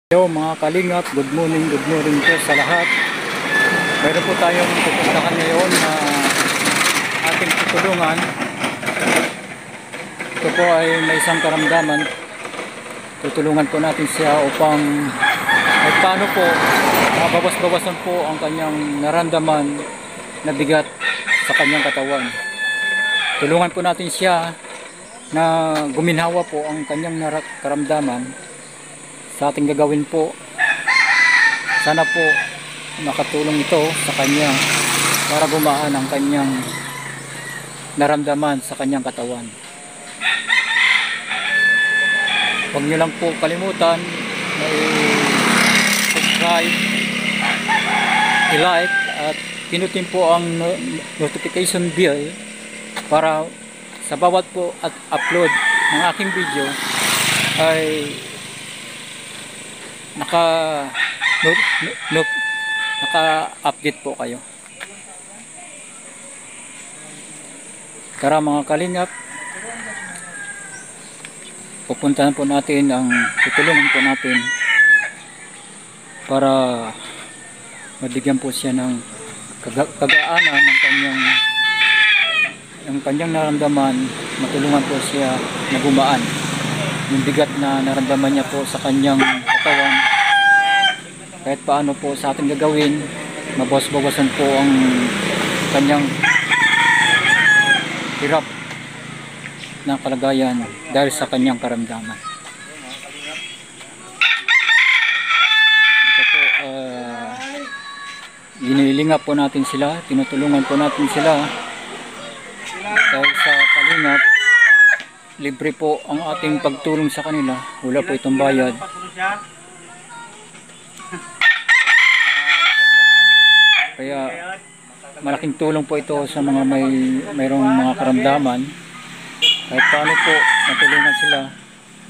Yo mga kalingap, good morning po sa lahat. Meron po tayong pupuntahan ngayon na ating tutulungan. Ito po ay may isang karamdaman. Tutulungan po natin siya upang at paano po mabawas-bawasan po ang kanyang naramdaman na bigat sa kanyang katawan. Tulungan po natin siya na guminhawa po ang kanyang karamdaman sa ating gagawin po. Sana po makatulong ito sa kanya para gumaan ang kanyang naramdaman sa kanyang katawan. Huwag nyo lang po kalimutan na i-subscribe, i-like at pinutin po ang notification bell para sa bawat po at upload ng aking video ay naka-update po kayo. Tara mga kalingap, pupuntahan po natin ang tutulungan po natin para mabigyan po siya ng kagaanan ng kanyang naramdaman, matulungan po siya na gumaan yung bigat na naramdaman niya po sa kanyang katawan. Kahit paano po sa ating gagawin, mabawas-bawasan po ang kanyang hirap na kalagayan dahil sa kanyang karamdaman. Ito po, ginilingap po natin sila, tinutulungan po natin sila dahil sa kalingap. Libre po ang ating pagtulong sa kanila, wala po itong bayad. Kaya malaking tulong po ito sa mga mayroong mga karamdaman. Kahit paano po matulungan sila,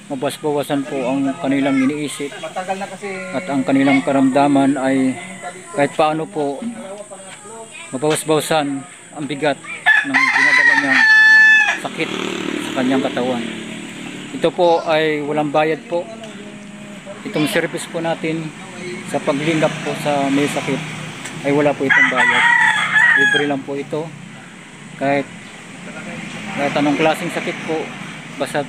mabas-bawasan po ang kanilang iniisip at ang kanilang karamdaman ay kahit paano po mabawas-bawasan ang bigat ng dinadala niyang sakit sa kanyang katawan. Ito po ay walang bayad po. Itong service po natin sa paglingap po sa may sakit ay wala po itong bayad. Libre lang po ito. Kahit anong klaseng sakit po, basta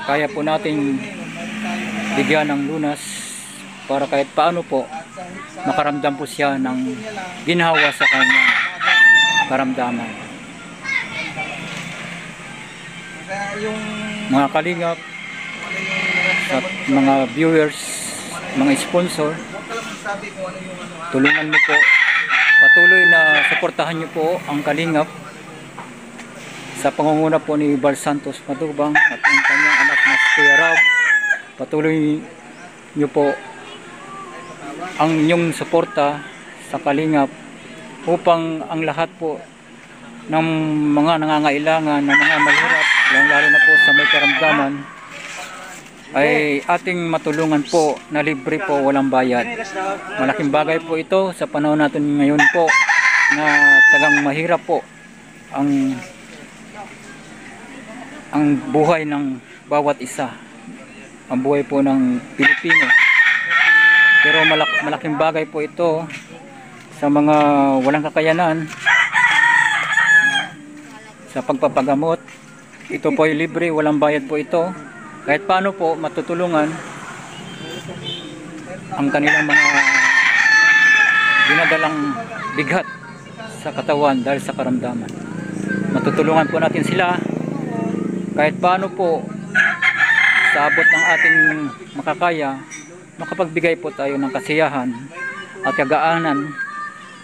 kaya po nating bigyan ng lunas para kahit paano po makaramdam po siya ng ginhawa sa kanyang karamdaman. Mga kalingap at mga viewers, mga sponsor, tulungan mo po, patuloy na suportahan niyo po ang kalingap sa pangunguna po ni Val Santos Matubang at ang kanyang anak na si Kuya Rab. Patuloy niyo po ang inyong suporta sa kalingap upang ang lahat po ng mga nangangailangan, ng mga mahirap, lalo na po sa may karamdaman, ay ating matulungan po na libre po, walang bayad. Malaking bagay po ito sa panahon natin ngayon po na tagang mahirap po ang buhay ng bawat isa, ang buhay po ng Pilipino. Pero malaking bagay po ito sa mga walang kakayanan sa pagpapagamot. Ito po ay libre, walang bayad po ito. Kahit paano po matutulungan ang kanilang mga dinadalang bigat sa katawan dahil sa karamdaman. Matutulungan po natin sila kahit paano po sa abot ng ating makakaya, makapagbigay po tayo ng kasiyahan at kagaanan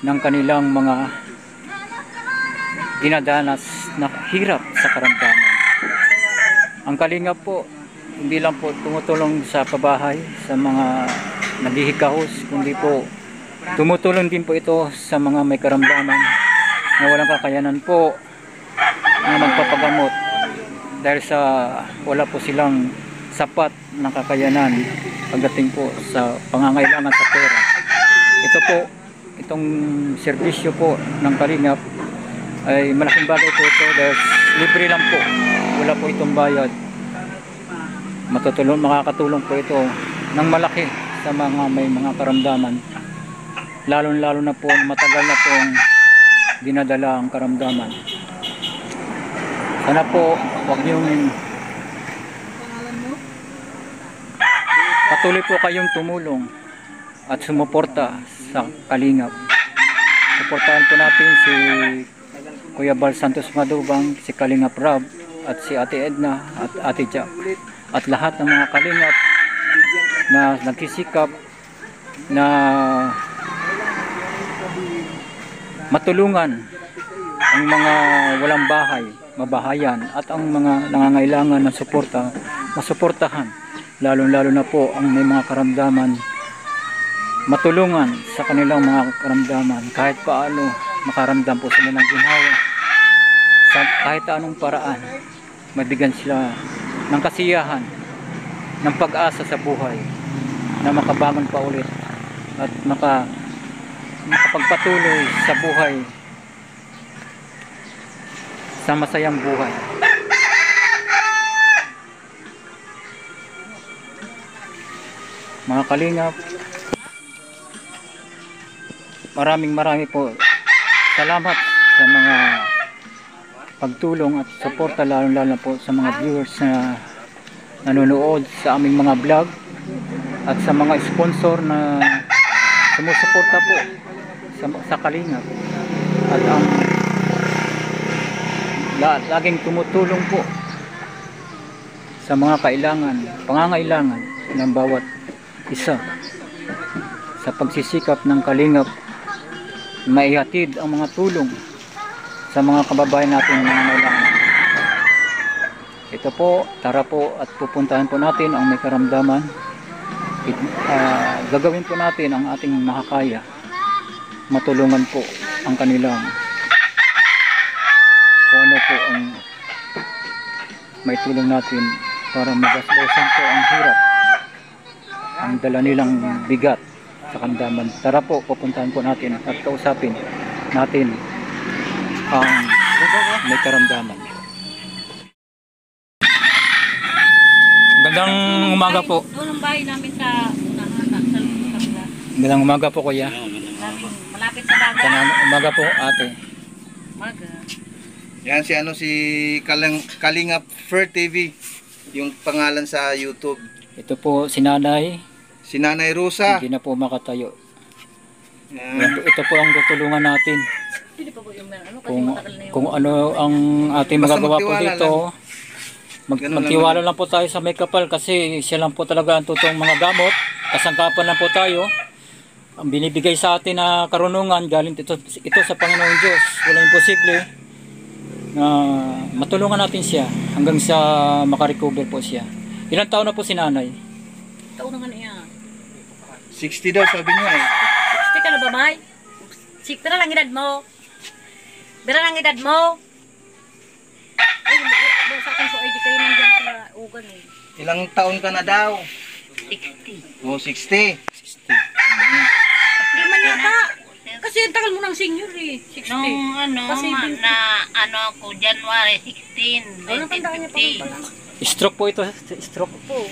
ng kanilang mga dinadanas na hirap sa karamdaman. Ang kalingap po hindi lang po tumutulong sa pabahay sa mga naghihikahos, kundi po tumutulong din po ito sa mga may karamdaman na walang kakayanan po na magpapagamot dahil sa wala po silang sapat na kakayanan pagdating po sa pangangailangan sa pera. Ito po, itong serbisyo po ng kalingap ay malaking bagay po ito dahil libre lang po, wala po itong bayad. makakatulong po ito ng malaki sa mga may mga karamdaman, lalo na po matagal na pong dinadala ang karamdaman. Sana po huwag niyong patuloy po kayong tumulong at sumuporta sa Kalingap. Suportahan po natin si Kuya Bal Santos Matubang, si Kalingap Rab, at si Ate Edna at Ate Jack, at lahat ng mga Kalingap na nagsisikap na matulungan ang mga walang bahay, mabahayan, at ang mga nangangailangan ng suporta, masuportahan, lalo na po ang may mga karamdaman, matulungan sa kanilang mga karamdaman, kahit paano makaramdam po sila ng ginhawa, sa kahit anong paraan, mabigyan sila ng kasiyahan, ng pag-asa sa buhay, na makabangon pa ulit at makapagpatuloy sa buhay, sa masayang buhay. Mga Kalingap, maraming po salamat sa mga pagtulong at suporta, lalo na po sa mga viewers na nanonood sa aming mga vlog, at sa mga sponsor na sumusuporta po sa Kalingap, at ang laging tumutulong po sa mga pangangailangan ng bawat isa, sa pagsisikap ng Kalingap maihatid ang mga tulong sa mga kababayan natin na nangangailangan. Ito po, tara po at pupuntahan po natin ang may karamdaman. Gagawin po natin ang ating makakaya, matulungan po ang kanilang kung ano po ang may tulong natin para magasbasan po ang hirap, ang dala nilang bigat sa karamdaman. Tara po, pupuntahan po natin at kausapin natin ang may karamdaman. Magandang umaga po. Doon ang bahay namin sa unahan, sa kabila. Magandang umaga po, kuya. Malapit sa dagat. Magandang umaga po, ate. Umaga. Yan si Kalingap Fur TV, yung pangalan sa YouTube. Ito po si Nanay. Si Nanay Rosa. Hindi na po makatayo. Yan. Ito po ang tutulungan natin. Hindi pa po yung ano, kasi Kung, matagal na yung... kung ano ang ating Basta magagawa po magtiwala dito. Ganun lang Magtiwala lang po tayo sa may kapal, kasi siya lang po talaga ang totoong mga gamot. Kasangkapan lang po tayo. Ang binibigay sa atin na karunungan galing ito sa Panginoon Diyos. Walang imposible na matulungan natin siya hanggang sa makarecover po siya. Ilang taon na po si Nanay? Taon naman niya. 60 daw sabi niya eh. 60 ka na ba, May? Pira lang edad mo. Pira lang edad mo. Ay, sa akin so ID kayo nandiyan sila ugan eh. Ilang taon ka na daw? 60. Oh, 60. Di man yata. Kasi ang tagal mo ng senior eh. 60. Nung Kasi ako, January 16, ano tandaan niya pa rin pala? Stroke po ito. Stroke po.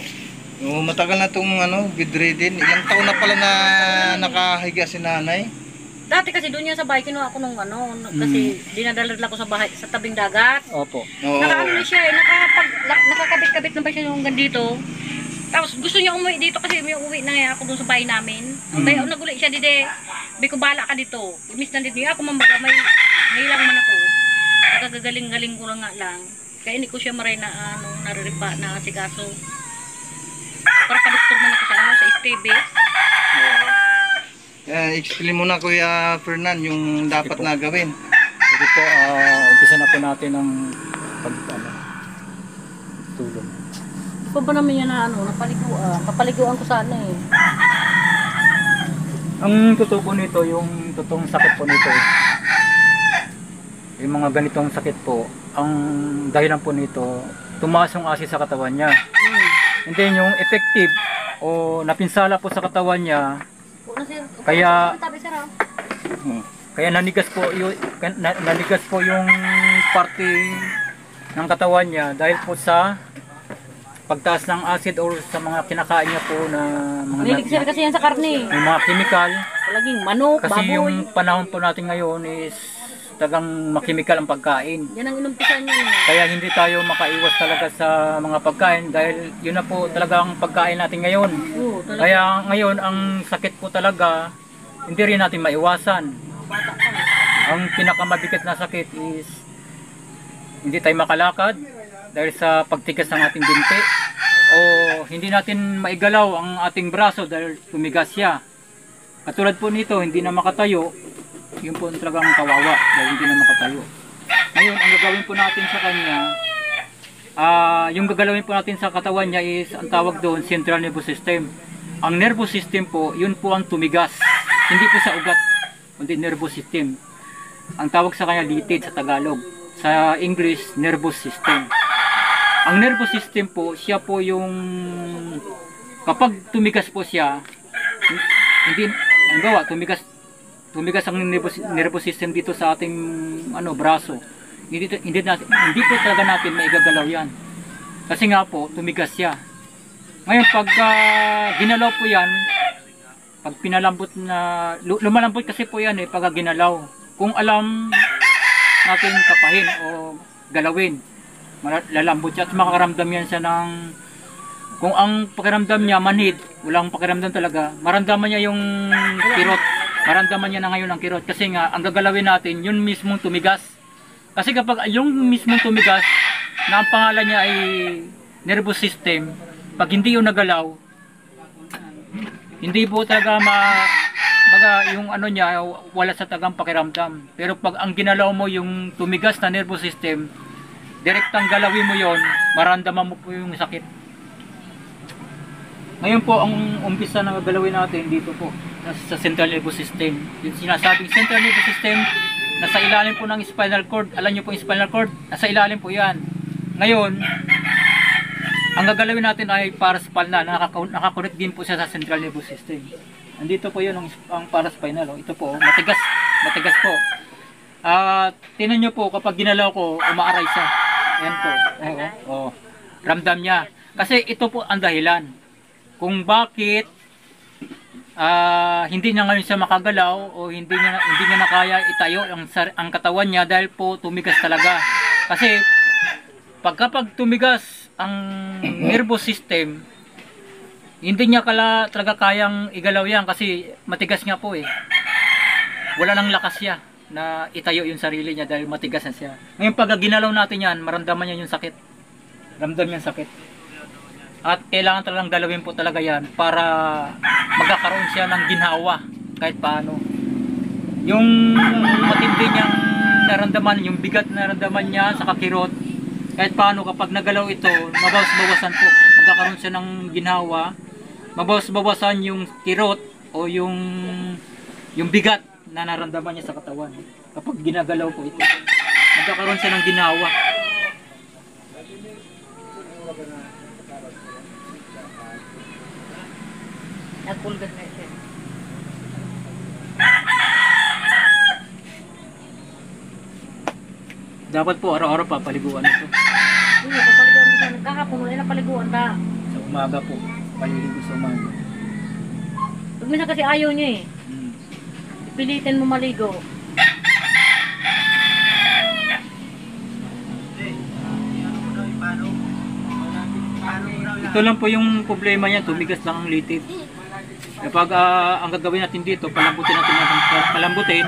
Oh, matagal na tong bedridden. Ilang taon na pala na nakahiga si Nanay? Dati kasi doon niya sa bahay, kinuha ko nung kasi dinadala ko sa bahay, sa tabing dagat. Opo. Oo. Nakaano na siya eh, nakakabit-kabit na ba siya yung dito. Tapos gusto niya umuwi dito kasi may uwi na ako doon sa bahay namin. Kaya naguli siya dide, sabi ko bala ka dito. Imis na dito, ako mambaga may lang man ako. Nakagagaling-galing ko lang. Kaya hindi ko siya maray na nariripa na asikaso. Para padoktor man ako sa STB. Explain mo na Kuya Fernan yung dapat na gawin. Sige po, umpisa na po natin ang tulong. Pa ba naman yan na napaliguan? Papaliguan ko sana eh. Ang totoo po nito, yung totoong sakit po nito, yung mga ganitong sakit po, ang dahilan po nito, tumaas yung asid sa katawan niya. And then yung effective o napinsala po sa katawan niya, kaya nanigas po yung parte ng katawan niya dahil po sa pagtaas ng acid or sa mga kinakain niya po na Mahilig sir kasi yan sa karne. may mga chemical. Palaging manok, Kasi baboy. yung panahon po natin ngayon is talagang makimikal ang pagkain. Yan ang inumpisan niya. Kaya hindi tayo makaiwas talaga sa mga pagkain dahil yun na po talaga ang pagkain natin ngayon. Oo, talaga. Kaya ngayon ang sakit po talaga hindi rin natin maiwasan. Ang pinakamabigat na sakit is hindi tayo makalakad dahil sa pagtigas ng ating binti o hindi natin maigalaw ang ating braso dahil tumigas siya. Katulad po nito, hindi na makatayo, yun po talagang kawawa dahil hindi na makatayo. Ngayon, ang gagawin po natin sa kanya, yung gagalawin po natin sa katawan niya is ang tawag doon, central nervous system. Ang nervous system po, yun po ang tumigas. Hindi po sa ugat, kundi nervous system. Ang tawag sa kanya litid sa Tagalog. Sa English, nervous system. Ang nervous system po, siya po yung kapag tumigas po siya, hindi halimbawa tumigas ang nervous system dito sa ating braso. Hindi po talaga natin maigagalaw 'yan. Kasi nga po tumigas siya. Ngayon pag ginalaw po 'yan, pag pinalambot na lumalambot kasi po 'yan pag ginalaw. Kung alam natin kapahin o galawin, lalambot siya at makaramdam yan siya ng kung ang pakiramdam niya manhid, walang pakiramdam talaga, maramdaman niya yung kirot, maramdaman niya na ngayon ang kirot kasi nga ang gagalawin natin yun mismong tumigas. Kasi kapag yung mismong tumigas na ang pangalan niya ay nervous system, pag hindi yung nagalaw, hindi po talaga yung niya wala sa tagang pakiramdam. Pero pag ang ginalaw mo yung tumigas na nervous system, direktang galawin mo yon, maramdaman mo po yung sakit. Ngayon po, ang umpisa na galawin natin dito po, sa central nervous system. Yung sinasabing central nervous system, nasa ilalim po ng spinal cord. Alam nyo po yung spinal cord? Nasa ilalim po yan. Ngayon, ang gagalawin natin ay paraspinal na nakakonect din po siya sa central nervous system. Nandito po yun ang paraspinal. Ito po, matigas po. Tinan nyo po, kapag ginalaw ko, umaaray siya. Ayan po. Ramdam niya. Kasi ito po ang dahilan kung bakit hindi niya ngayon siya makagalaw o hindi niya na kaya itayo ang katawan niya dahil po tumigas talaga. Kasi kapag tumigas ang nervous system, hindi niya talaga kayang igalaw yan kasi matigas nga po Wala nang lakas siya na itayo yung sarili niya dahil matigas na siya. Ngayon pag ginalaw natin yan, maramdaman niya yung sakit. Ramdam niya yung sakit. At kailangan talagang galawin po talaga yan para magkakaroon siya ng ginhawa kahit paano. Yung matindi niyang naramdaman, yung bigat na naramdaman niya sa kakirot, kahit paano kapag nagalaw ito, mabawas-bawasan po. Magkakaroon siya ng ginhawa, mabawas-bawasan yung kirot o yung bigat na naramdaman niya sa katawan kapag ginagalaw po ito, magkakaroon siya ng ginawa. Nagpulgat na siya. Dapat po araw-araw papaliguan ito. Hindi, papaliguan mo siya. Kahapon wala na paliguan ta. Sa umaga po, paliligo sa umaga. Pag minsan kasi ayaw niya pilitin mo maligo. Ito lang po yung problema niya, tumigas lang ang litid. Kapag ang gagawin natin dito, palambutin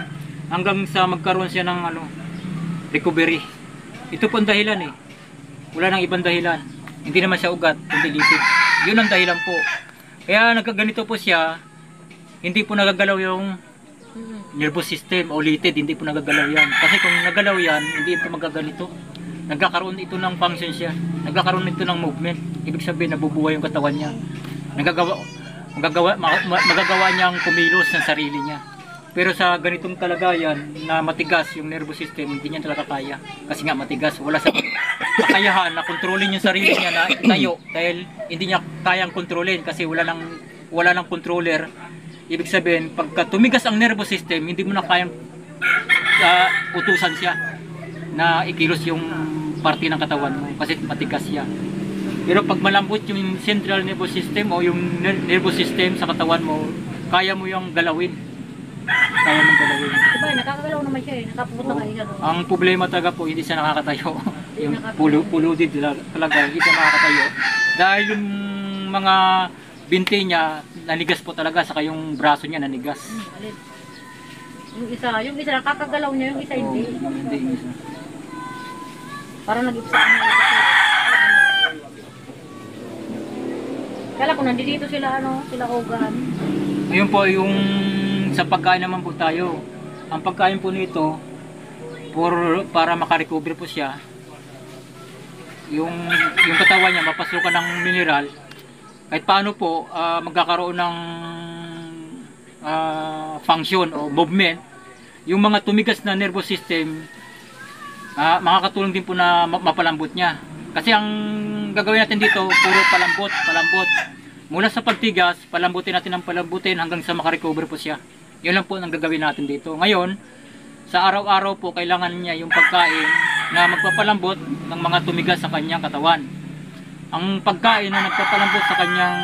hanggang sa magkaroon siya ng recovery. Ito po ang dahilan Wala nang ibang dahilan. Hindi naman siya ugat, kundi litid. Yun ang dahilan po. Kaya nagkaganito po siya, hindi po nagagalaw yung nervous system o litid, hindi po nagagalaw yan. Kasi kung nagalaw yan, hindi po magaganito. Nagkakaroon ito ng function siya. Nagkakaroon ito ng movement. Ibig sabihin, nabubuhay yung katawan niya. Magagawa niyang kumilos ng sarili niya. Pero sa ganitong kalagayan na matigas yung nervous system, hindi niya talaga kaya. Kasi nga matigas, wala sa kakayahan na kontrolin yung sarili niya na itayo dahil hindi niya kayang kontrolin kasi wala nang controller. Ibig sabihin, pagka tumigas ang nervous system, hindi mo na kayang utusan siya na ikilos yung parte ng katawan mo kasi matigas siya. Pero pag malambot yung central nervous system o yung nervous system sa katawan mo, kaya mo yung galawin. Kaya mong galawin. Diba, nakakagalaw naman siya eh. Nakapupunta ka siya doon. Ang problema talaga po, hindi siya nakakatayo. Yung puludid talaga, hindi siya nakakatayo. Dahil yung mga binti niya, nanigas po talaga, saka yung braso niya nanigas. Alin? Yung isa nakakagalaw niya, yung isa hindi. Hindi yung isa. Parang nag-ipsa niya. Kala ko nandito sila sila Hogan. Ayun po, yung sa pagkain naman po tayo. Ang pagkain po nito, para makarecover po siya, yung katawan niya mapasukan ng mineral, kahit paano po magkakaroon ng function o movement, yung mga tumigas na nervous system, makakatulong din po na mapalambot niya. Kasi ang gagawin natin dito, puro palambot. Mula sa pagtigas, palambutin natin ng palambutin hanggang sa makarecover po siya. Yun lang po ang gagawin natin dito. Ngayon, sa araw-araw po, kailangan niya yung pagkain na magpapalambot ng mga tumigas sa kanyang katawan. Ang pagkain na nagpapalambot sa kanyang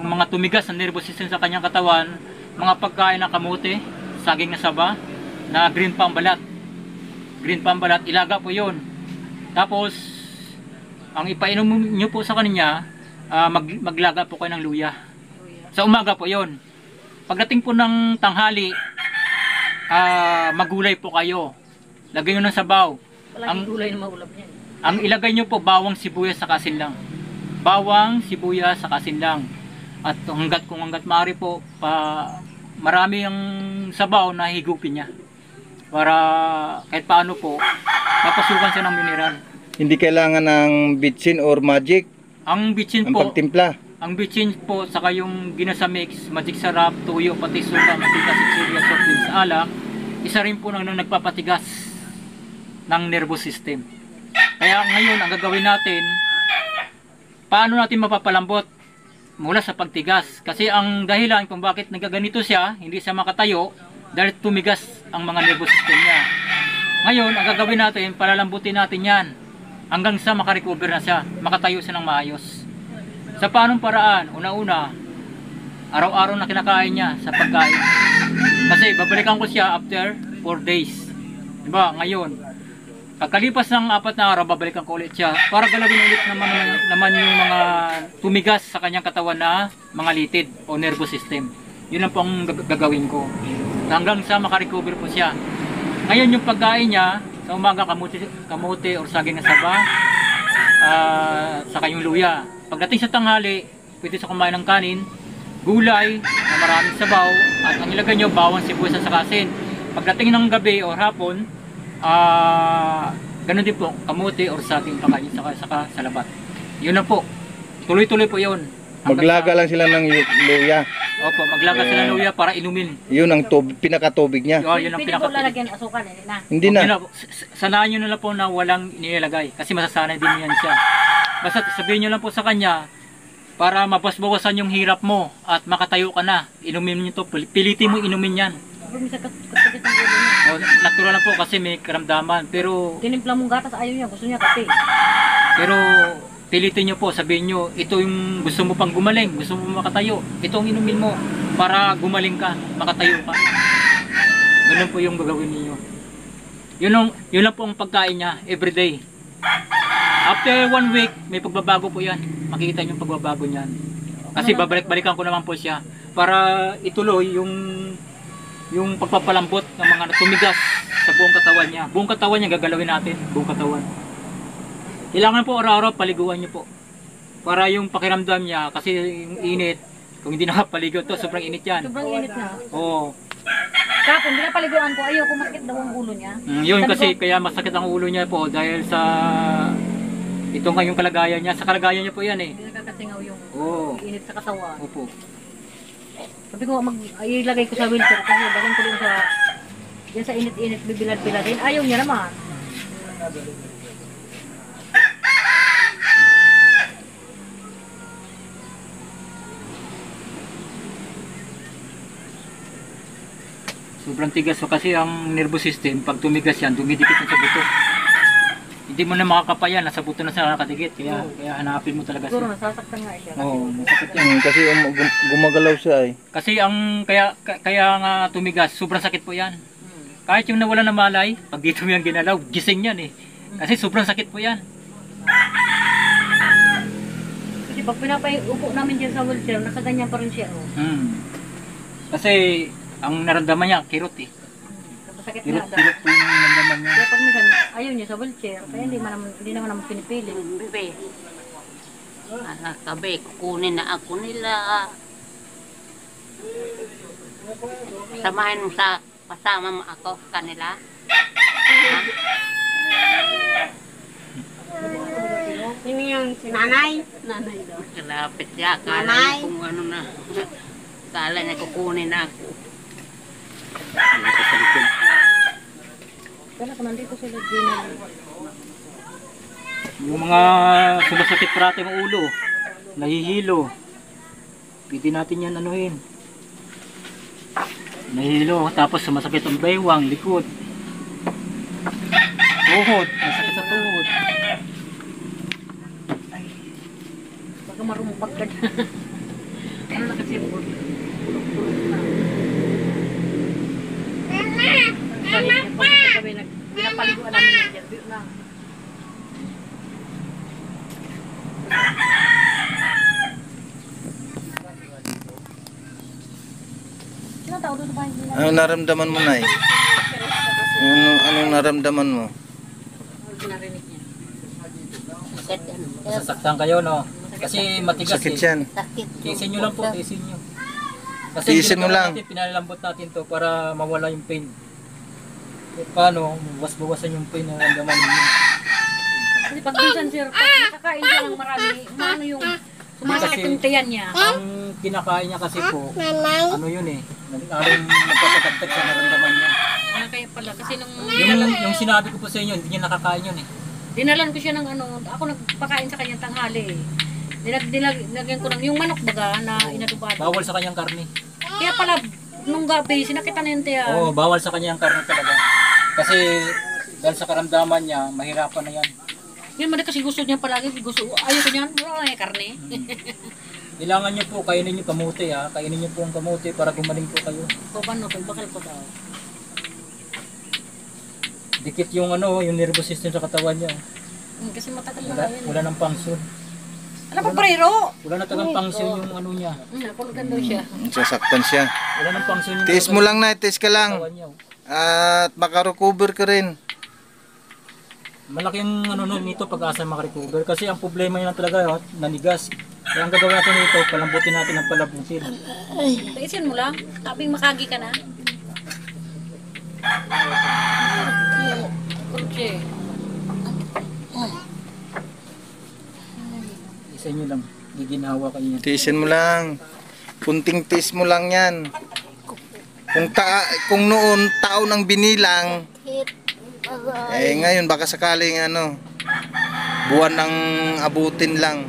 mga tumigas na nervous system sa kanyang katawan, mga pagkain na kamote, saging na saba, na green pambalat. Green pambalat, ilaga po yun. Tapos, ang ipainom nyo po sa kanya, maglaga po kayo ng luya. Sa umaga po yon. Pagdating po ng tanghali, magulay po kayo. Lagay nyo ng sabaw. Palagi gulay na maulap niya. Ang ilagay nyo po, bawang sibuyas sa kasinlang. Bawang sibuyas sa kasinlang. At hanggat maaari po, marami ang sabaw na higupin niya. Para kahit paano po, mapasukan siya ng mineral. Hindi kailangan ng bitsin or magic Ang bitsin ang po, pagtimpla. ang bitsin po, saka yung ginasa mix, magic sarap, tuyo, pati suka, mantika, sitsiliya, soft drinks, alak, isa rin po nang nagpapatigas ng nervous system. Kaya ngayon, ang gagawin natin, paano natin mapapalambot mula sa pagtigas? Kasi ang dahilan kung bakit nagaganito siya, hindi siya makatayo, dahil tumigas ang mga nervous system niya. Ngayon, ang gagawin natin, palalambutin natin yan hanggang sa makarecover na siya, makatayo siya ng maayos. Sa paanong paraan? Una-una, araw-araw na kinakain niya sa pagkain. Kasi babalikan ko siya after 4 days. Diba? Ngayon, pagkalipas ng 4 na araw, babalikan ko ulit siya para galawin ulit naman yung mga tumigas sa kanyang katawan na mga litid o nervous system. Yun lang po ang gagawin ko. Hanggang sa makarecover po siya. Ngayon yung pagkain niya, sa umaga kamote or saging na saba, saka yung luya. Pagdating sa tanghali, pwede sa kumain ng kanin, gulay na maraming sabaw, at ang ilagay nyo, bawang sibuyas sa asin. Pagdating ng gabi o hapon, ganun din po, kamote or saging pakain saka salabat. Yun lang po. Tuloy-tuloy po yun. Maglaga lang sila ng luya. Opo, maglaga sila ng luya para inumin. Yun ang pinakatubig niya. Yun ang Pwede po lalagyan asukan na. Hindi na. Sanahan nyo na lang po na walang nilalagay kasi masasanay din yan siya. Basta sabihin nyo lang po sa kanya para mabasbawasan yung hirap mo at makatayo ka na. Inumin nyo to, pilitin mo inumin yan. Minsan katikit ng ulo niya. Natural lang po kasi may karamdaman, pero Tinimpla mong gatas, ayaw niya. Gusto niya kape. pero pilitin nyo po, sabihin nyo, ito yung gusto mo pang gumaling, gusto mo makatayo, ito ang inumin mo para gumaling ka, makatayo ka. Ganun po yung gagawin niyo. Yun lang po ang pagkain niya, everyday. After 1 week, may pagbabago po yan. Makikita nyo yung pagbabago niyan. Kasi babalik-balikan ko naman po siya para ituloy yung pagpapalambot ng mga tumigas sa buong katawan niya. Buong katawan niya gagalawin natin, buong katawan. Kailangan po araw-araw paliguan niyo po. Para yung pakiramdam niya, kasi yung init, kung hindi nakapaligo to, sobrang init yan. Sobrang init na. Oo. Kapon, pinapaliguan ko, ayaw ko masakit daw ang ulo niya. Yun Sabi kasi ko, kaya masakit ang ulo niya po dahil sa itong ngayong kalagayan niya. Sa kalagayan niya po yan eh. hindi nakakasingaw yung Oo. init sa katawan. Opo. Sabi ko, ilagay ko sa wheelchair kasi bagay ko din yan sa init-init, bibilad-biladin. Ayaw niya naman. Sobrang tigas so kasi ang nervous system, pag tumigas yan, dumidikit yan sa buto. hindi mo na makakapayan, nasa buto na sila nakadikit. Kaya hanapin mo talaga Siguro siya. nasasaktan nga siya. Oo, masakit yan. Kasi gumagalaw siya eh. Kasi kaya nga tumigas, sobrang sakit po yan. Kahit yung nawala ng malay, pag dito mo yan ginalaw, gising yan eh. Kasi sobrang sakit po yan. Kasi pag pinapaupo namin dyan sa wheelchair, nakaganyan pa rin siya. Oh. Kasi ang naramdaman niya, kirot eh. Masakit Kirot, nga daw. kirot po yung naramdaman niya. Kaya pag minsan, ayaw niya sa wheelchair, kaya hindi naman naman pinipili. Bebe. Anak kabe, kukunin na ako nila. Samahin mo pasama mo ako sa kanila. Sino yun? Si nanay? Nanay daw. Kalapit siya, akala Nanay. niya kung ano na. Akala niya kukunin na ako. Kaya kung nandito sila, Gina. Yung mga sumasakit parati ng ulo, nahihilo. Pwede natin yan anuhin. Nahihilo, tapos sumasakit ang baywang, likod. Tuhod, masakit sa tuhod. Baka marumpag ka dyan. Ano na kasi po? Pinapaliguan namin yan dyan. Biro na. Ilang tao doon sa bahay nila? Anong naramdaman mo, Nay? Anong naramdaman mo? Pinarinig niya. Sakit yan. Sasaktan kayo, no? Kasi matigas Sakit eh. yan. Sakit. Tiisin nyo lang po, tiisin nyo. Kasi Tiisin mo lang. natin, pinalambot natin to para mawala yung pain. E paano, bawas-bawasan yung pain na naramdaman ninyo. Kasi pag minsan sir, pag nakakain siya ng marami, ano yung sumasakit yung tiyan niya. Ang kinakain niya kasi po, ano yun eh, nagpapatagtag sa naramdaman niya. Ah, kaya pala, kasi nung Yung sinabi ko po sa inyo, hindi niya nakakain yun eh. dinalan ko siya ng ano, ako nagpakain sa kanyang tanghali eh. Dinagyan ko ng yung manok baga na inadubado. Bawal sa kanyang karne. Kaya pala, nung gabi, sinakitan na yung tiyan. Oo, bawal sa kanyang karne talaga. Kasi dahil sa karamdaman niya, mahirapan na yan. Yun man kasi gusto niya palagi, ayaw ko niyan, wala na yung karne. Kailangan niyo po, kainin niyo kamote ha. Kainin niyo po ang kamote para gumaling po kayo. So, paano ko, bakal ko daw. Dikit yung ano, yung nervous system sa katawan niya. Kasi matagal na yun. Wala nang function. Ano pa prero? Wala na tagang function yung ano niya. Napulutan daw siya. Sasaktan siya. Wala nang function yung Tiis mo lang, Nay. Tiis ka lang. katawan niya. At makarecover ka rin. Malaking ano nun nito pag-asa makarecover. Kasi ang problema niya talaga, nanigas. Kaya ang gagawin natin nito, palambutin natin ang palabutin. Taisin mo lang, sabing makagi ka na. Kurche. Isa nyo lang, giginawa kayo niya. Tiisin mo lang. Kunting tiis mo lang yan. Kung noon taon ang binilang, ngayon baka sakaling buwan ang abutin lang.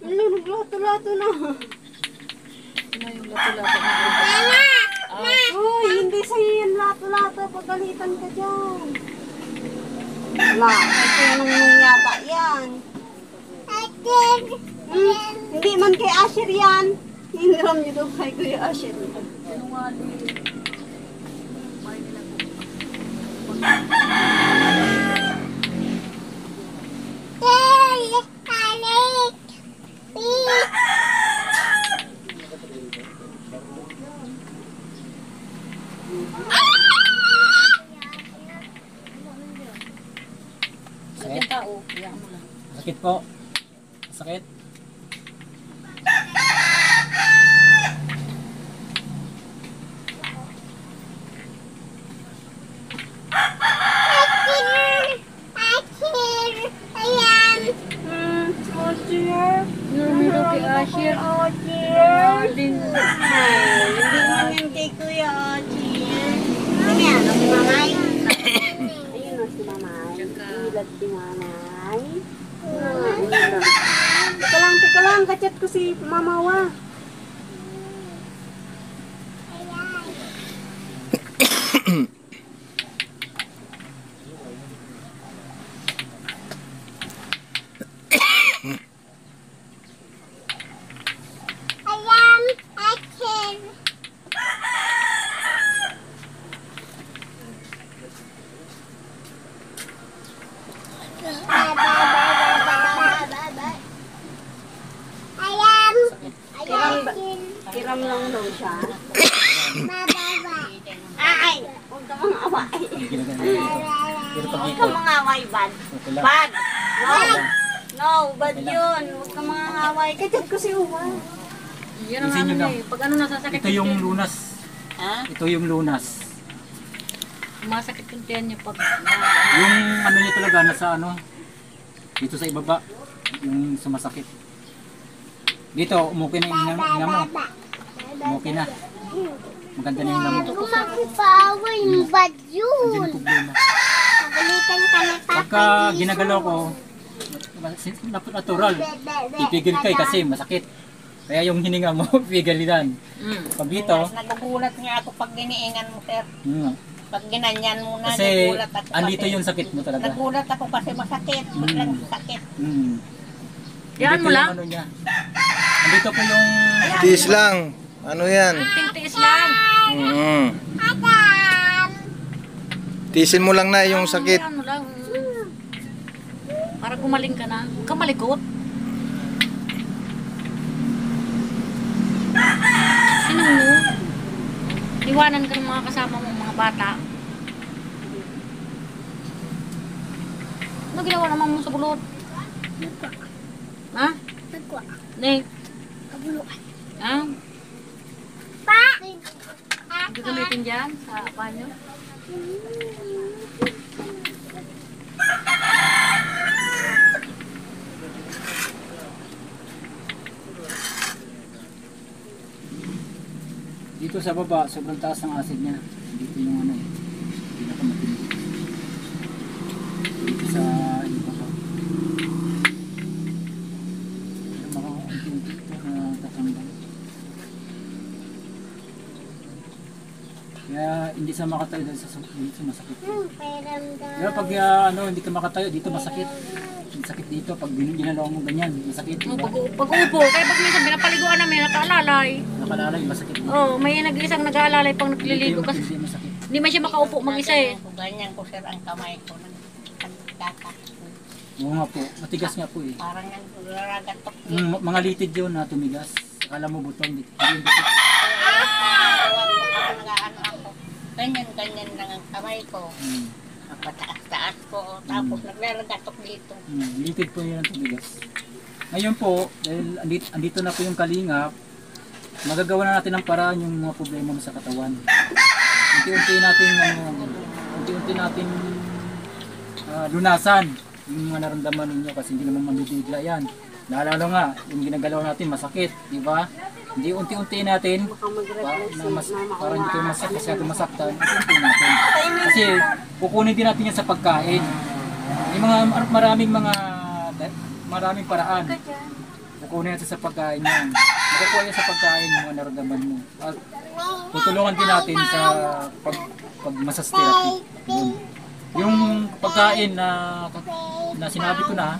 Naglato-lato na. Ano yung lato-lato na? Uy, hindi sa'yo yung lato-lato. Pagalitan ka dyan. Wala. Ito nung yata yan. Hindi man kay Asher yan. Hiniram niyo daw kay Kuya Asher. Sakit tao, kaya mo lang. Sakit po. Sakit. Hindi kay Asher. Darling. Hindi man yan kay Kuya Asher. Ano yan? Si Mamay? Ayun o si Mamay. Ilag si Mamay. Ay. Teka lang, kachat ko si Mamawa. Kiram lang daw siya. Ay! Huwag ka mga away. Huwag ka mga away, bad. Bad! No! No, bad yun. Huwag ka mga away. Kachat ko si Uwa. Yan ang Isin nyo ano lang. eh. Pag ano nasasakit Ito yung tiyan. lunas. Ha? Ito yung lunas. Masakit yung tiyan niya pag Yung ano niya talaga nasa ano, dito sa ibaba, yung sumasakit. Dito, umuki na yung hinga mo. Umuki na. Maganda na yung hinga mo. Kumakipaway yung bad Andiyan yun. yung problema. Pagalitan ka na Pagka ginagalaw ko, natural, pipigil ka kasi masakit. Kaya yung hininga mo, pigilitan. Pag dito, Nagugulat nga ako pag giniingan mo, sir. Pag ginanyan mo na, kasi nagugulat ako andito kasi. yung sakit mo talaga. Nagulat ako kasi masakit. Biglang sakit. Yan Andito mo lang. yung ano niya. Andito po yung Tiis lang. Ano yan? Tiis lang. Tiisin mo lang na yung sakit. Ano lang. Para gumaling ka na. Huwag ka malikot. Sino mo? Iwanan ka ng mga kasama mo, mga bata. Ano ginawa naman mo sa bulot? Ha? Ning? Ha? Gagamitin dyan sa banyo? dito sa baba, sobrang taas ng acid niya. Dito yung ano eh, pinakamatindi. Dito sa ibaba. Yung mga unti-unti ito na tatanggal. Kaya hindi sa makatayo dahil dito masakit. Pero pag ano, hindi ka makatayo, dito masakit. Sakit dito pag ginalaw mo ganyan, masakit. Oh, Diba? pag-upo. Kaya pag minsan pinapaliguan namin, nakaalalay. Nakalalay, masakit. Oh, may nag-isang nag-aalalay pang nagliligo kasi Hindi masakit. hindi man siya makaupo mag-isa eh. Ganyan ko, sir, ang kamay ko. Nagkaka. Oo nga po, matigas nga po eh. Parang nagraragatok. Mga litid yun na tumigas. Akala mo butong dito. Hindi yung buto. Nag-ano ako. Ganyan lang ang kamay ko. Pataas-taas ko. Tapos nagraragatok dito. Litid po yun ang tumigas. Ngayon po, dahil andito na po yung kalingap, magagawa na natin ng paraan yung mga problema mo sa katawan. Unti-unti natin lunasan yung mga naramdaman ninyo kasi hindi naman mabibigla yan. Naalala nga, yung ginagalaw natin masakit, di ba? Hindi unti-unti natin para hindi kayo masyado masaktan, unti-unti natin. Kasi kukunin din natin yan sa pagkain. Yung mga maraming paraan. Kukunin natin sa pagkain yan. Makukuha yan sa pagkain yung mga naramdaman mo. At tutulungan din natin sa pag-massage therapy. Yung pagkain na sinabi ko na,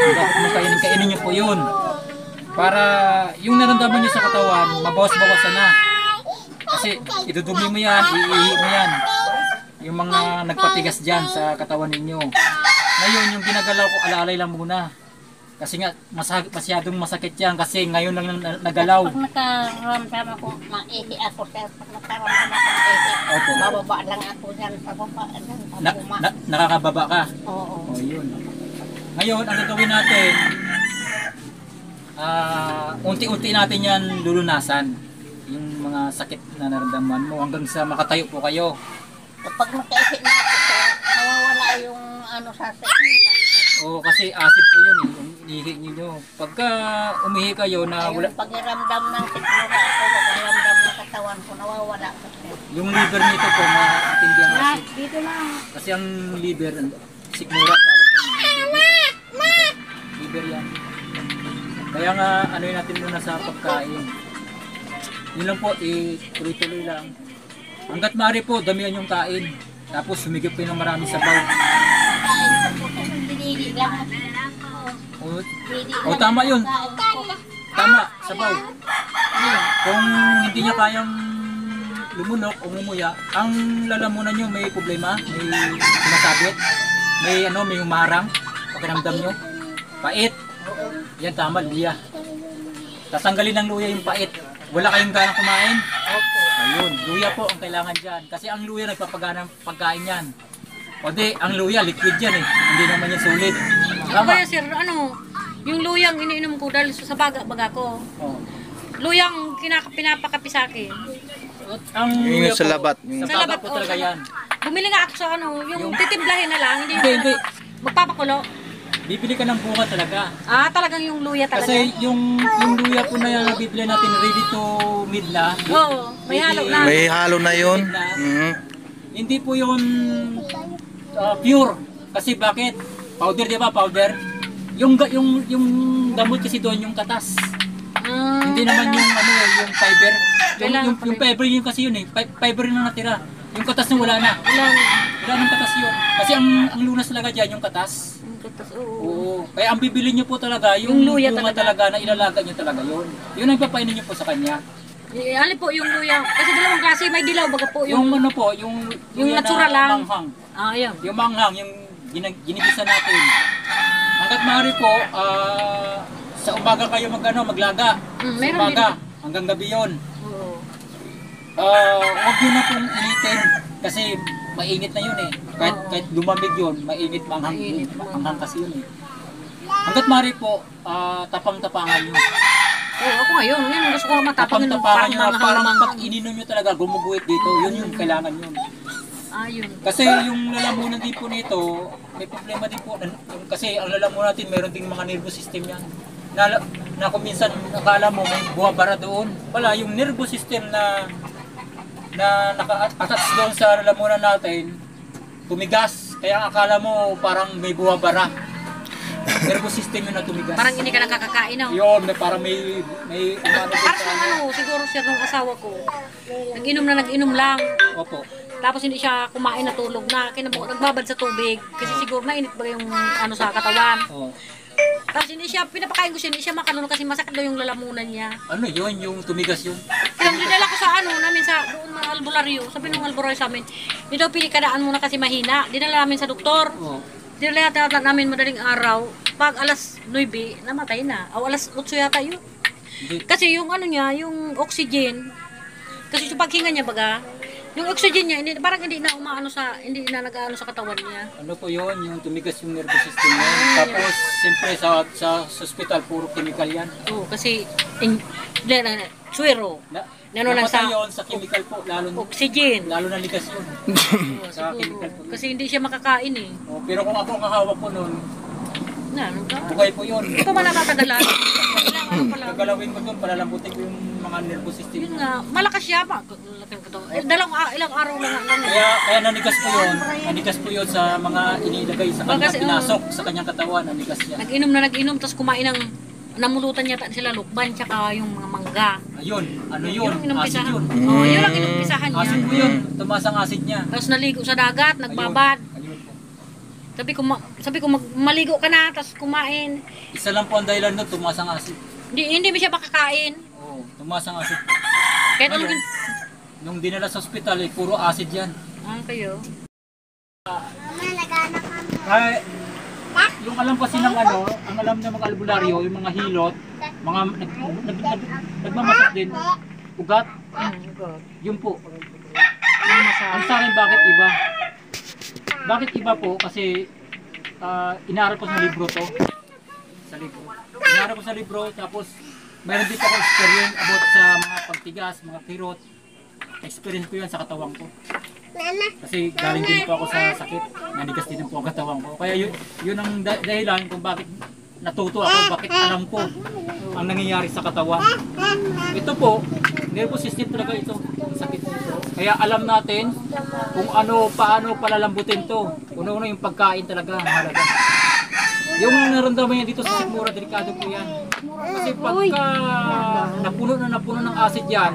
dapat mo kainin niyo po yun. Para yung naramdaman niyo sa katawan, mabawas-bawasan na. Kasi idudumi mo yan, iihi mo yan. Yung mga nagpatigas dyan sa katawan ninyo. Ngayon, yung ginagalaw ko, alalay lang muna. Kasi nga, masyadong masakit yan kasi ngayon lang nagalaw. Pag nakaramdam ako, maihi ako, sir. Pag nakaramdam ako, maihi. Opo. Bababa lang ako dyan sa baba. Nakakababa ka. Oo. O yun. Ngayon, ang gagawin natin, unti-unti natin yan lulunasan. Yung mga sakit na naramdaman mo hanggang sa makatayo po kayo. Pag nakaihi na ako, sir, nawawala yung ano sa sakit. O kasi acid po yun eh, yung inihi ninyo. Pagka umihi kayo na wala, Yung pagiramdam ng sikmura ako, pagiramdam ng katawan ko, nawawala ko, sir. yung liver nito po matindi ang acid. Dito lang. Kasi ang liver, sikmura tawag ng liver. fiber yan. Kaya nga, ano yun natin muna sa pagkain. Yun lang po, tuloy-tuloy lang. Hanggat maaari po, damihan yung kain. Tapos sumigip po ng maraming sabaw. Binili lang. O tama yun. Tama, sabaw. Kung hindi niya kayang lumunok o ngumuya, ang lalamunan nyo may problema, may sumasabit, may umarang, pakiramdam nyo, pait. Yan tama, luya. Tatanggalin ng luya yung pait. Wala kayong ganang kumain? Ayun, luya po ang kailangan dyan. Kasi ang luya nagpapagana ng pagkain yan. O di, ang luya, liquid yan eh. Hindi naman yan solid. Ako kaya sir, yung luyang iniinom ko dahil sa baga ko. Oh. Luyang pinapakapi sa akin. Ang Yung luya sa po, labat. Sa Sa labat labat, po oh, talaga sa- yan. Bumili nga ako sa yung titimplahin na lang, hindi Hindi. magpapakulo. Bibili ka ng bunga talaga. Talagang yung luya talaga. Kasi yung luya po na bibili natin ready to mid na. Oo, may halo na. May halo na yun. Hindi po yun pure. Kasi bakit? Powder, di ba? Powder. Yung gamot kasi doon, yung katas. Hindi naman yung fiber. Yung fiber yun kasi yun eh. Fiber na natira. Yung katas na wala na. Wala nang katas yun. Kasi ang lunas talaga dyan, yung katas. Oo. Kaya ang bibili nyo po talaga, yung luya bunga talaga na ilalaga nyo talaga yun. Yun ang ipapainin nyo po sa kanya. Alin po yung luya? Kasi dalawang klase, may dilaw baga po Yung yung yung luya natural na lang. manghang. Ayan. Yung manghang, yung ginigisa natin. Hanggat maaari po, sa umaga kayo maglaga. Sa meron umaga, hanggang gabi yun. Oo. Huwag yun na pong initin. Kasi mainit na yun eh. Kahit lumamig yun, mainit manghang kasi yun eh. Hanggat maaari po, tapang-tapangan nyo. Ako ngayon, yun gusto ko matapang yun. Tapang-tapangan nyo na parang manghang. pag ininom nyo talaga, gumuguhit dito. Yun yung kailangan yun. Yun. Kasi yung lalamunan din po nito, may problema din po. Kasi ang lalamunan natin, meron ding mga nervous system yan. Na kung minsan akala mo may buwabara doon. Wala, yung nervous system na naka-attach doon sa lalamunan natin, tumigas. Kaya akala mo parang may buwabara. Nervous system yun na tumigas. Parang hindi ka nakakakain no? Yun, parang may umano doon Parang sa siguro sir nung asawa ko. Nag-inom lang. Opo. Tapos hindi siya kumain na tulog na. Nagbabad sa tubig. Kasi siguro mainit ba yung sa katawan. Oh. Tapos hindi siya, pinapakain ko siya, hindi siya makalunod kasi masakit daw yung lalamunan niya. Ano yun, yung tumigas yun? Kaya dinala ko sa namin sa doon mga albularyo. Sabi nung albularyo sa amin, hindi daw pinikadaan muna kasi mahina. Dinala namin sa doktor. Oh. Dinala namin madaling araw. Pag alas 9, namatay na. O alas 8 yata yun. Kasi yung niya, yung oxygen, kasi yung paghinga niya baga, yung oxygen niya, parang hindi na hindi na nag-aano sa katawan niya. Ano po yun, yung tumigas yung nervous system niya. Tapos, siyempre sa hospital, puro chemical yan. Oo, kasi, suwero. Napatay yun sa chemical po, Oxygen. lalo na ligas yun. Sa chemical po. Kasi hindi siya makakain eh. Oh, pero kung ako ang kahawak po nun, Ano ka? bugay po yun. Hindi pa man natatagalan. Ilang ano pa lang. Gagalawin ko dun, palalambutin ko yung mga nervous system. Yun nga, malakas siya pa. Ilang araw lang. Kaya nanigas po yun. Nanigas po yun sa mga inilagay sa kanya, Kasi, pinasok sa kanyang katawan, nanigas niya. Nag-inom, tapos kumain ng namulutan niya sila lukban, tsaka yung mga mangga. Ayun, ano yun? Yun ang Acid inumpisahan. yun. Oo, yun ang inumpisahan niya. Acid po yun. Tumaas ang acid niya. Tapos naligo sa dagat, nagbabad. Ayun po. Sabi ko maligo ka na, tapos kumain. Isa lang po ang dahilan doon, tumaas ang acid. Hindi mo siya makakain. Oo, tumaas ang acid. Kahit Ayun. anong Nung dinala sa ospital, puro acid yan. kayo? Ay, yung alam kasi ng ang alam ng mga albularyo, yung mga hilot, mga nagmamasak din, ugat, yun po. Ang sa akin, bakit iba? Bakit iba po? Kasi inaaral ko sa libro to. Sa libro. Inaaral ko sa libro, tapos mayroon din ako experience about sa mga pagtigas, mga kirot. Experience ko yan sa katawan ko. Kasi galing din po ako sa sakit, nanigas din po ang katawan ko. Kaya yun ang dahilan kung bakit natuto ako, bakit alam ko ang nangyayari sa katawan. Ito po, nervous system talaga ito, ang sakit nito. Kaya alam natin kung paano palalambutin to. Una-una yung pagkain talaga, mahalaga. Yung naramdaman niya dito sa sikmura, delikado po yan. Kasi pagka napuno ng acid yan,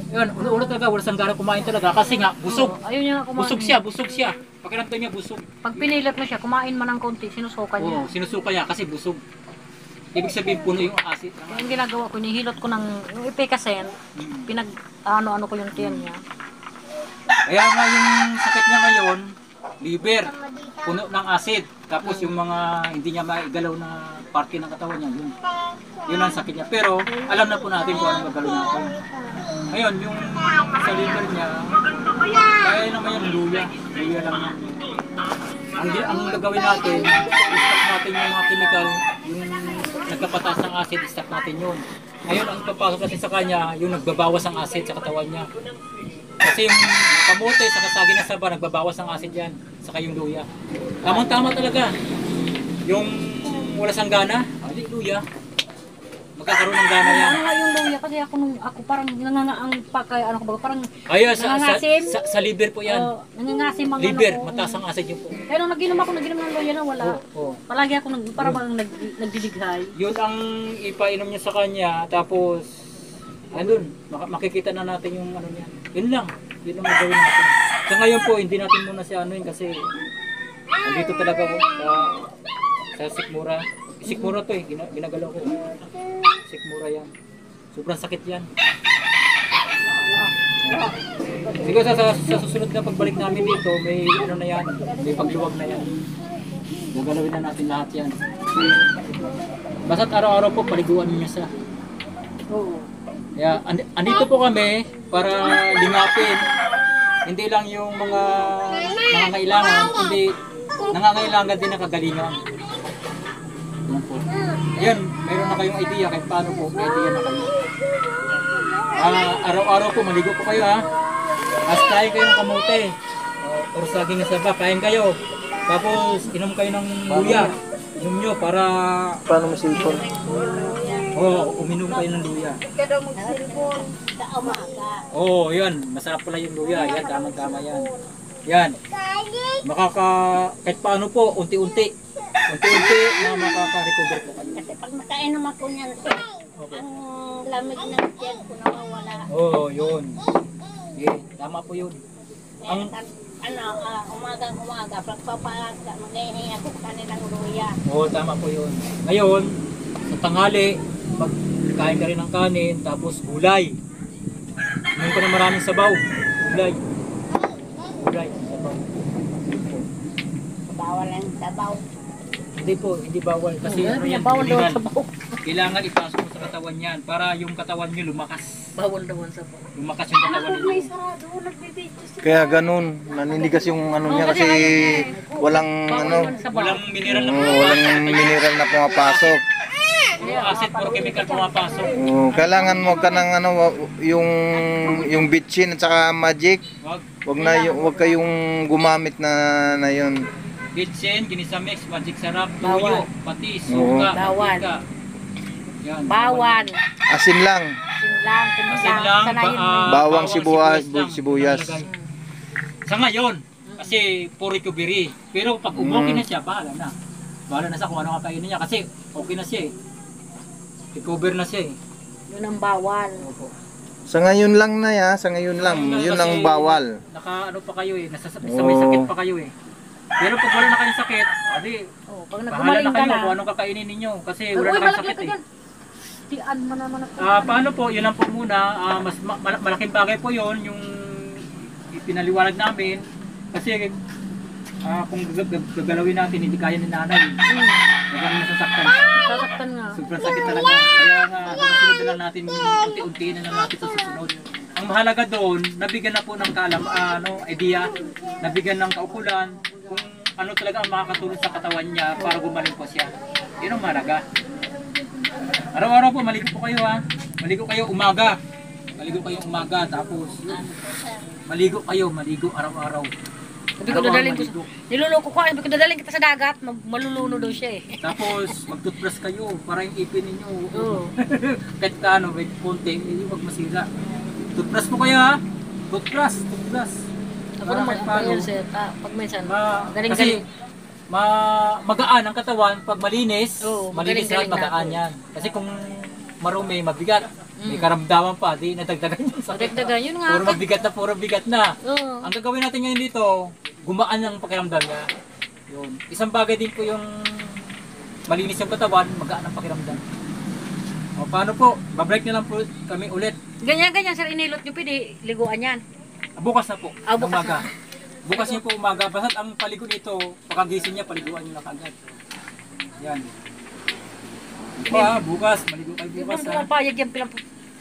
yun, una talaga, wala sang gana kumain talaga kasi nga, busog. Ayaw niya nga kumain. Busog siya. Pakiramdam niya, busog. Pag pinilit mo siya, kumain man ng konti, sinusuka niya. Oo, sinusuka niya kasi busog. Ibig sabihin, puno yung acid. Kaya yung ginagawa ko, nihilot ko ng yung ipekasen, ano ko yung tiyan niya. Kaya nga yung sakit niya ngayon, liver, puno ng acid. Tapos yung mga hindi niya maigalaw na parte ng katawan niya, yun ang sakit niya. Pero alam na po natin kung anong gagawin natin. Ngayon, yung sa liver niya, kaya naman yung luya lang yan. Ang gagawin natin, i-stop natin yung mga chemical, yung nagkapataas ng acid, i-stop natin yun. Ngayon, ang ipapasok natin sa kanya, yung nagbabawas ng acid sa katawan niya. Kasi yung kamote sa kasagi na saba, nagbabawas ng acid yan, saka yung luya. Tamang-tama talaga. Yung wala sang gana, hindi luya. Magkakaroon ng gana yan. Ano nga yung luya? Kasi ako parang nangangaang pakay, ano ko ba, parang Ay, nangangasim. sa liver po yan. Nangangasim ang Liver, ano ko. mataas ang acid yun po. Pero nung naginom ng luya na wala. Oo. Palagi ako parang nagdidighay. Yun ang ipainom niya sa kanya, tapos andun, makikita na natin yung ano niya. Yun lang ang gagawin natin. Sa ngayon po, hindi natin muna siya anuin kasi andito talaga po sa sikmura. Sikmura to eh, ginagalaw ko. Sikmura yan. Sobrang sakit yan. Siguro sa susunod na pagbalik namin dito, may ano na yan, may pagluwag na yan. Gagalawin na natin lahat yan. Basta't araw-araw po, paliguan niyo siya. Oo. Kaya andito po kami para lingapin. Hindi lang yung mga nangangailangan, kundi nangangailangan din ng kagalingan. Yan po. Yan, mayroon na kayong idea kahit paano po, may idea na kayo. Araw-araw po, maligo po kayo ha. Kain kayo ng kamote. Or saging na saba, kain kayo. Tapos, inom kayo ng luya. Inom nyo para... Paano masipon? Uminom kayo ng luya. Ka daw mag-cellphone sa umaga. Yan. Masarap pala yung luya. Yan, tama-tama yan. Yan. Kahit paano po, unti-unti na makaka-recover po kayo. Kasi pag nakainom ako niyan, ang lamig ng tiyan ko nawawala. Yun. Okay, tama po yun. Umaga, pagpapaaga, maghihingi ako kanilang luya. Tama po yun. Ngayon, sa tanghali, magkain ka rin ng kanin, tapos gulay. Inom ka na maraming sabaw. Gulay, sabaw. Bawal ang sabaw. Hindi po, hindi bawal. Kasi ano yan, Bawal daw hilingan. sa baw. Kailangan ipasok mo sa katawan yan para yung katawan nyo lumakas. Bawal daw sa baw. Lumakas yung katawan nyo. May sarado, nagbibidyo sa Kaya ganun, naninigas yung ano niya kasi walang ano, Walang mineral na walang mineral na pumapasok. acid or chemical pumapasok. Kailangan mo ka ng ano, yung bitchin at saka magic. Wag kayong gumamit na yun. Bitsin, ginisamix, magic sarap, tuyo, pati, suka, Bawal. mantika. Yan. Bawal. Asin lang. Asin lang, Bawang sibuyas sibuyas. lang. Sa ngayon, kasi for recovery. Pero pag okay na siya, bahala na. Bahala na sa kung ano kakainin niya kasi okay na siya eh. Recover na siya eh. Yun ang bawal. Opo. Sa ngayon lang na ya, sa ngayon lang. Yun ang bawal. Naka ano pa kayo eh, sa may sakit pa kayo eh. Pero pag wala na kayong sakit, adi, Pag bahala nagkumaling na ka kayo na. kung anong kakainin ninyo kasi wala na kayong sakit eh. Tian mo naman ako. Paano po, yun lang po muna, mas malaking bagay po yun, yung pinaliwanag namin, kasi kung gagalawin natin, hindi kaya ni nanay. Huwag nasasaktan. Sasaktan nga. Sobrang sakit talaga. Kaya nga, susunod na lang natin, unti-unti na lang natin sa susunod. Ang mahalaga doon, nabigyan na po ng idea, nabigyan ng kaukulan, kung ano talaga ang makakatulong sa katawan niya para gumaling po siya. Yun ang mahalaga. Araw-araw po, maligo po kayo ha. Maligo kayo umaga. Maligo kayo umaga, tapos maligo araw-araw. Sabi ko dadaling ko. Niluloko ko, sabi ko dadaling kita sa dagat, maluluno daw siya eh. Tapos mag-toothbrush kayo para yung ipin ninyo. Oo. Kahit kaano, may konti, hindi wag masira. Toothbrush po kayo ha. Toothbrush. Ako naman, ayun sir, pag minsan, galing Kasi magaan ang katawan pag malinis, Oo, malinis magaling-galing at magaan na yan. Kasi kung marumi, mabigat, may karamdaman pa, di nadagdagan yung sakit. Dagdagan, yun nga. Puro bigat na. Oo. Ang gagawin natin ngayon dito, gumaan ang pakiramdam niya. Yun. Isang bagay din po yung malinis yung katawan, magaan ang pakiramdam. O paano po? Babreak na lang po kami ulit. Ganyan, sir, inilot nyo, pwede liguan yan. Bukas na po, Bukas umaga. Bukas niyo po umaga, basta ang paligo nito, pagkagising niya, paliguan niyo na kagad. Yan. Bukas, maligo kayo Yung bukas ha. mga payag yan, pilang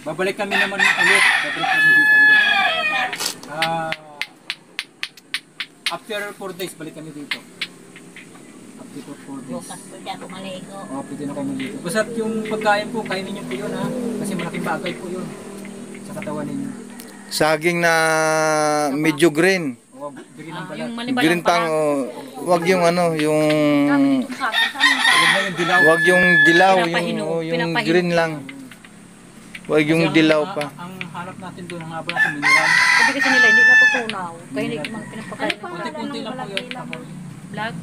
Babalik kami naman ulit. Babalik kami dito ulit. After 4 days, balik kami dito. After 4 days. Bukas po siya kumaligo. Pwede na kami dito. Basta yung pagkain po, kainin niyo po yun ha. Kasi malaking bagay po yun sa katawan ninyo. Saging na medyo green. Bigyan ng balat. yung manibalang Green pang, wag yung ano, yung... Huwag na yung dilaw. Wag yung dilaw, Pinapahinog, yung pinapahinog. green lang. Wag yung Kasi dilaw ang, pa. Ang hanap natin doon, ang haba natin mineral. Sabi kasi nila, hindi natutunaw. Kaya hindi ko mga pinapakain. Kunti-kunti lang po yun. Vlog?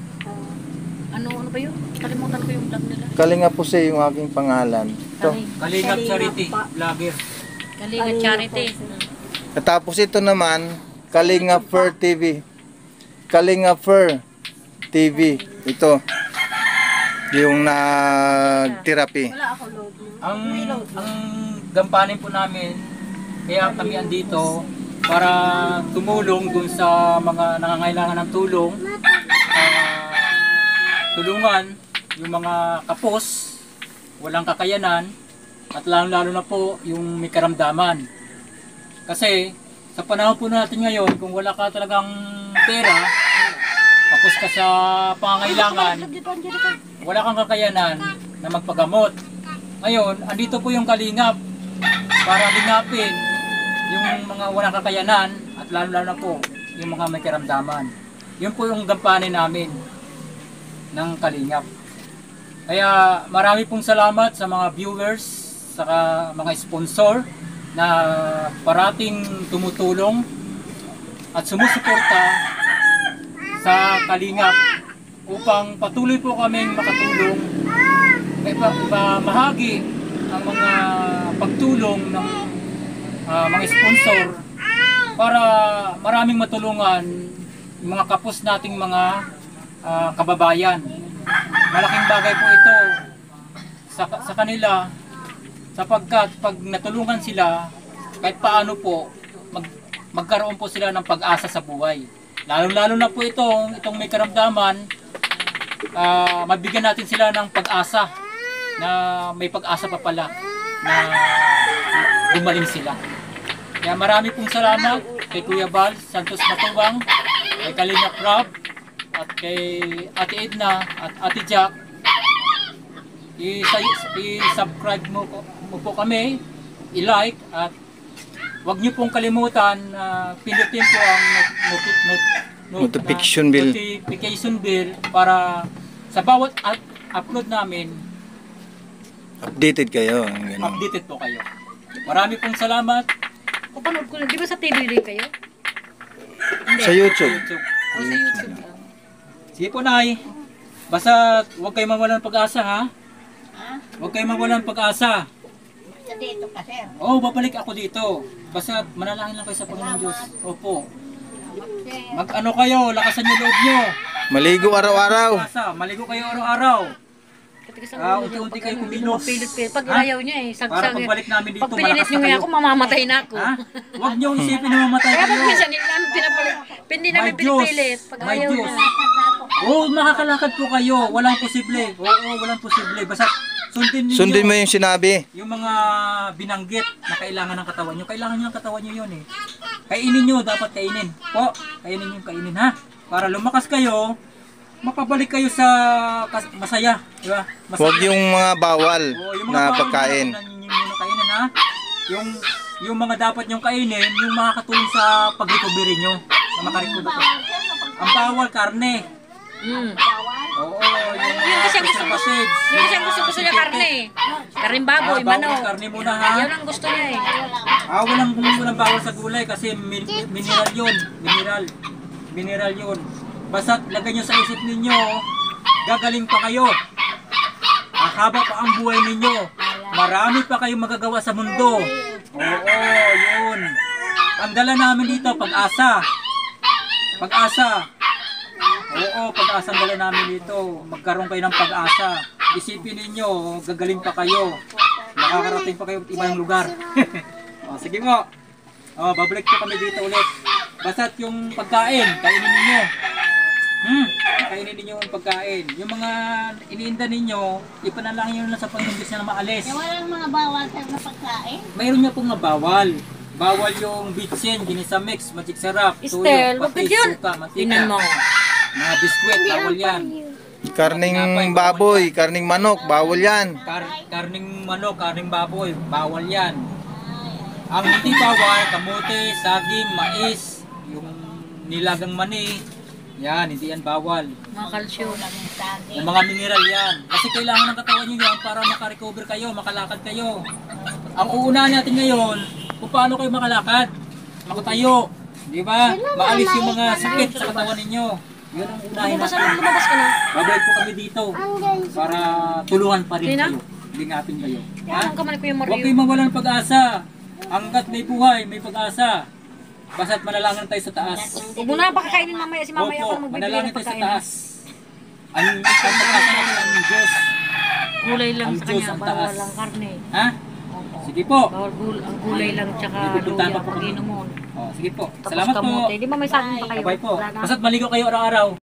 Ano ba yun? Kalimutan ko yung vlog nila. Kalinga po sa yung aking pangalan. Ito. Kalingap Charity, vlogger. Kalinga Charity. Tapos ito naman, Kalinga Fur TV. Kalinga Fur TV. Ito. Yung nag-therapy. Ang gampanin po namin, kaya kami andito para tumulong dun sa mga nangangailangan ng tulong. Tulungan yung mga kapos, walang kakayanan, at lalo na po yung may karamdaman. Kasi sa panahon po natin ngayon, kung wala ka talagang pera, tapos ka sa pangangailangan, wala kang kakayanan na magpagamot. Ngayon, andito po yung kalingap para linapin yung mga walang kakayanan at lalo na po yung mga may karamdaman. Yun po yung gampanin namin ng kalingap. Kaya marami pong salamat sa mga viewers, sa mga sponsor na parating tumutulong at sumusuporta sa kalingap upang patuloy po kaming makatulong mahagi ang mga pagtulong ng mga sponsor para maraming matulungan yung mga kapos nating mga kababayan. Malaking bagay po ito sa kanila sapagkat pag natulungan sila kahit paano po magkaroon po sila ng pag-asa sa buhay. Lalo na po itong may karamdaman, mabigyan natin sila ng pag-asa na may pag-asa pa pala na gumaling sila. Kaya marami pong salamat kay Kuya Bal Santos Matubang, kay Kalinga Crab, at kay Ate Edna at Ate Jack. I-subscribe mo po kami, i-like, at huwag niyo pong kalimutan pindutin po ang Notification bell para sa bawat upload namin, updated kayo. Ganun. updated po kayo. Marami pong salamat. O panood ko, di ba sa TV din kayo? Sa YouTube. O sa YouTube lang. Sige po, Nay. Basta huwag kayo mawalan ng pag-asa, ha? Huwag kayo mawalan ng pag-asa. Sa dito ka, sir. Oo, babalik ako dito. Basta manalangin lang kayo sa Panginoon Diyos. Opo. Mag-ano kayo, lakasan niyo loob niyo. Maligo araw-araw. Maligo kayo araw-araw. Unti-unti kayo kumilos. Pag Ha? ayaw niya eh. Para pagbalik namin dito, Pag pinilit malakas niyo na nga kayo. ako, mamamatay na ako. Ha? Huwag niyo isipin na mamatay Kaya pag kayo. minsan, hindi namin pinapalit. Hindi namin My Diyos. pinipilit. Pag My ayaw Diyos. niya. Oo, makakalakad po kayo. Walang posible. Oo, walang posible. Basta sundin niyo. Sundin mo yung sinabi. Yung mga binanggit na kailangan ng katawan nyo. Kailangan nyo ng katawan nyo yun eh. Kainin nyo, dapat kainin. Po, kainin nyo yung kainin ha. Para lumakas kayo, makabalik kayo sa masaya. Diba? Masaya. Huwag yung mga bawal Oo, yung mga na bawal pagkain. na kainin ha. Yung mga dapat nyong kainin, yung makakatulong sa pag-recovery nyo. Na makarecover. Ang bawal, karne. Oo, Yung kasi gusto niya karne. Karning baboy, manok. Karne muna ha. Yan ang gusto niya eh. Walang bawal sa gulay kasi mineral yun. Mineral yun. Basta't lagay nyo sa isip ninyo, gagaling pa kayo. Haba pa ang buhay ninyo. Marami pa kayong magagawa sa mundo. Oo, yun. Ang dala namin dito, pag-asa. Pag-asa. Oo, pag-asa ang dala namin dito. Magkaroon kayo ng pag-asa. Isipin ninyo, gagaling pa kayo. Makakarating pa kayo at ibang lugar. O, sige po. O, babalik po kami dito ulit. Basta't yung pagkain, kainin ninyo. Kainin ninyo yung pagkain. Yung mga iniinda ninyo, ipanalangin nyo na sa Panginoon Diyos na maalis. Yung walang mga bawal sa na pagkain. Mayroon niya pong bawal. Bawal yung bitsin, ginisa mix, magic sarap, tuyo, Estel, wag patis, ka dyan. suka, mantika. Tingnan mo. Mga biskwit, bawal yan. Karning baboy, karning manok, bawal yan. Karning manok, karning baboy, bawal yan. Ang hindi bawal, kamote, saging, mais, yung nilagang mani, yan, hindi yan bawal. Mga kalsyo. Yung mga mineral yan. Kasi kailangan ng katawan nyo yan para makarecover kayo, makalakad kayo. Ang uunahan natin ngayon, kung paano kayo makalakad, makatayo, di ba? Maalis yung mga sakit sa katawan ninyo. Yun ang unahin natin. Lumabas ka na. Babalik po kami dito para tulungan pa rin Sina? kayo. Lingapin kayo. Ha? Yan ang kamali ko yung Huwag Mario. kayong mawalan ng pag-asa. Hanggat may buhay, may pag-asa. Basta't manalangin tayo sa taas. Huwag mo na pakakainin mamaya si mamaya ako Opo, magbibili manalangin ng tayo sa pagkain. taas. Ang pag-asa natin ang Diyos. Gulay lang Ang sa Diyos kanya, ang bawal taas. lang karne. Ha? Sige po. Bawal ang gulay lang tsaka Pupuntahan luya pa po pag kami. inumun. Oh, sige po. Tapos Salamat po. kamote. Di ba may saging pa kayo? Bye po. Wala na. Basta't maligo kayo araw-araw.